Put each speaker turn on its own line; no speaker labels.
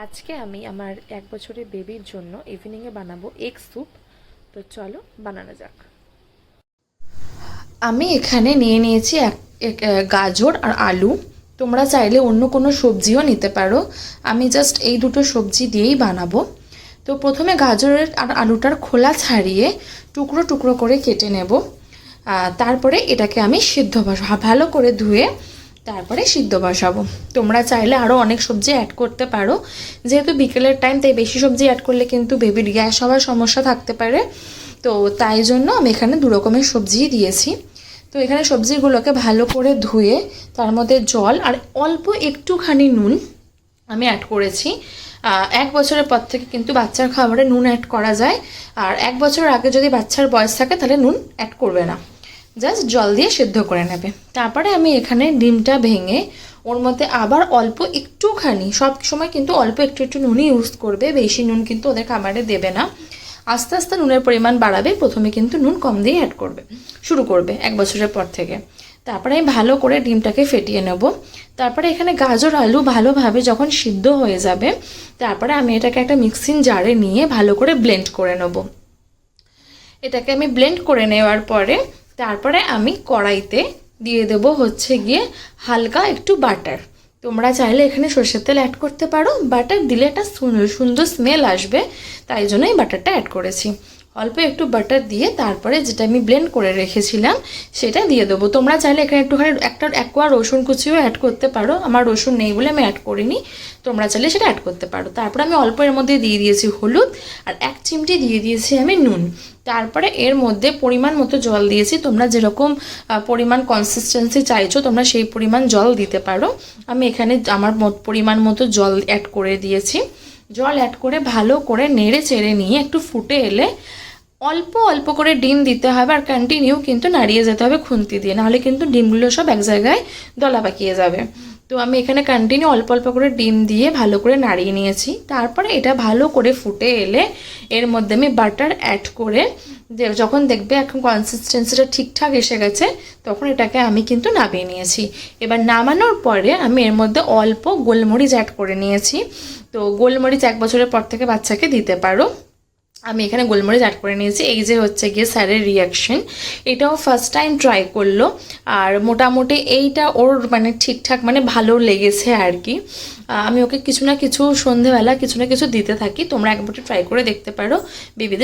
আজকে আমি আমার 1 বছরের বেবির জন্য ইভিনিংয়ে বানাবো এগ স্যুপ। তো চলো বানানো যাক। আমি এখানে নিয়ে নিয়েছি গাজর আর আলু। তোমরা চাইলে অন্য কোনো সবজিও নিতে পারো, আমি জাস্ট এই দুটো সবজি দিয়েই বানাবো। তো প্রথমে গাজরের আর আলুটার খোলা ছাড়িয়ে টুকরো টুকরো করে কেটে নেব। তারপরে এটাকে আমি ভালো করে ধুয়ে তারপরে সিদ্ধ বসাবো। তোমরা চাইলে আরও অনেক সবজি অ্যাড করতে পারো, যেহেতু বিকেলের টাইম তাই বেশি সবজি অ্যাড করলে কিন্তু বেবির গ্যাস হওয়ার সমস্যা থাকতে পারে। তো তাই জন্য আমি এখানে 2 রকমের সবজিই দিয়েছি। তো এখানে সবজিগুলোকে ভালো করে ধুয়ে তার মধ্যে জল আর অল্প একটুখানি নুন আমি অ্যাড করেছি। 1 বছরের পর থেকে কিন্তু বাচ্চার খাবারে নুন অ্যাড করা যায়, আর 1 বছর আগে যদি বাচ্চার বয়স থাকে তাহলে নুন অ্যাড করবে না, জাস্ট জল দিয়ে সিদ্ধ করে নেবে। তারপরে আমি এখানে ডিমটা ভেঙে ওর মধ্যে আবার অল্প একটুখানি, সব সময় কিন্তু অল্প একটু একটু নুনই ইউজ করবে, বেশি নুন কিন্তু ওদের খাবারে দেবে না। আস্তে আস্তে নুনের পরিমাণ বাড়াবে, প্রথমে কিন্তু নুন কম দিয়ে অ্যাড করবে, শুরু করবে 1 বছরের পর থেকে। তারপরে আমি ভালো করে ডিমটাকে ফেটিয়ে নেব। তারপরে এখানে গাজর আলু ভালোভাবে যখন সিদ্ধ হয়ে যাবে, তারপরে আমি এটাকে একটা মিক্সিং জারে নিয়ে ভালো করে ব্লেন্ড করে নেব। এটাকে আমি ব্লেন্ড করে নেওয়ার পরে তারপরে আমি কড়াইতে দিয়ে দেব হচ্ছে গিয়ে হালকা একটু বাটার। তোমরা চাইলে এখানে সরষের তেল অ্যাড করতে পারো, বাটার দিলে একটা সুন্দর স্মেল আসবে, তাই জন্যই বাটারটা অ্যাড করেছি। অল্প একটু বাটার দিয়ে তারপরে যেটা আমি ব্লেন্ড করে রেখেছিলাম সেটা দিয়ে দেবো। তোমরা চাইলে এখানে একটুখানি এক কোয়া রসুন কুচিও অ্যাড করতে পারো, আমার রসুন নেই বলে আমি অ্যাড করিনি, তোমরা চাইলে সেটা অ্যাড করতে পারো। তারপর আমি অল্প এর মধ্যে দিয়ে দিয়েছি হলুদ আর 1 চিমটি দিয়ে দিয়েছি আমি নুন। তারপরে এর মধ্যে পরিমাণ মতো জল দিয়েছি, তোমরা যেরকম পরিমাণ কনসিস্টেন্সি চাইছো তোমরা সেই পরিমাণ জল দিতে পারো। আমি এখানে আমার পরিমাণ মতো জল অ্যাড করে দিয়েছি। জল অ্যাড করে ভালো করে নেড়ে চেড়ে নিয়ে একটু ফুটে এলে অল্প অল্প করে ডিম দিতে হবে, আর কন্টিনিউ কিন্তু নাড়িয়ে যেতে হবে খুন্তি দিয়ে, নাহলে কিন্তু ডিমগুলো সব এক জায়গায় দলা পাকিয়ে যাবে। তো আমি এখানে কন্টিনিউ অল্প অল্প করে ডিম দিয়ে ভালো করে নাড়িয়ে নিয়েছি। তারপরে এটা ভালো করে ফুটে এলে এর মধ্যে আমি বাটার অ্যাড করে যখন দেখবে এখন কনসিস্টেন্সিটা ঠিকঠাক এসে গেছে তখন এটাকে আমি কিন্তু নামিয়ে নিয়েছি। এবার নামানোর পরে আমি এর মধ্যে অল্প গোলমরিচ অ্যাড করে নিয়েছি। তো গোলমরিচ 1 বছরের পর থেকে বাচ্চাকে দিতে পারো, আমি এখানে গোলমরিচ অ্যাড করে নিয়েছি। এই যে হচ্ছে গিয়ে স্যারের রিয়াকশন, এটাও ফার্স্ট টাইম ট্রাই করলো, আর মোটামুটি এইটা ওর মানে ঠিকঠাক মানে ভালো লেগেছে আর কি। আমি ওকে কিছু না কিছু সন্ধেবেলা কিছু না কিছু দিতে থাকি, তোমরা একবার ট্রাই করে দেখতে পারো বেবিদের।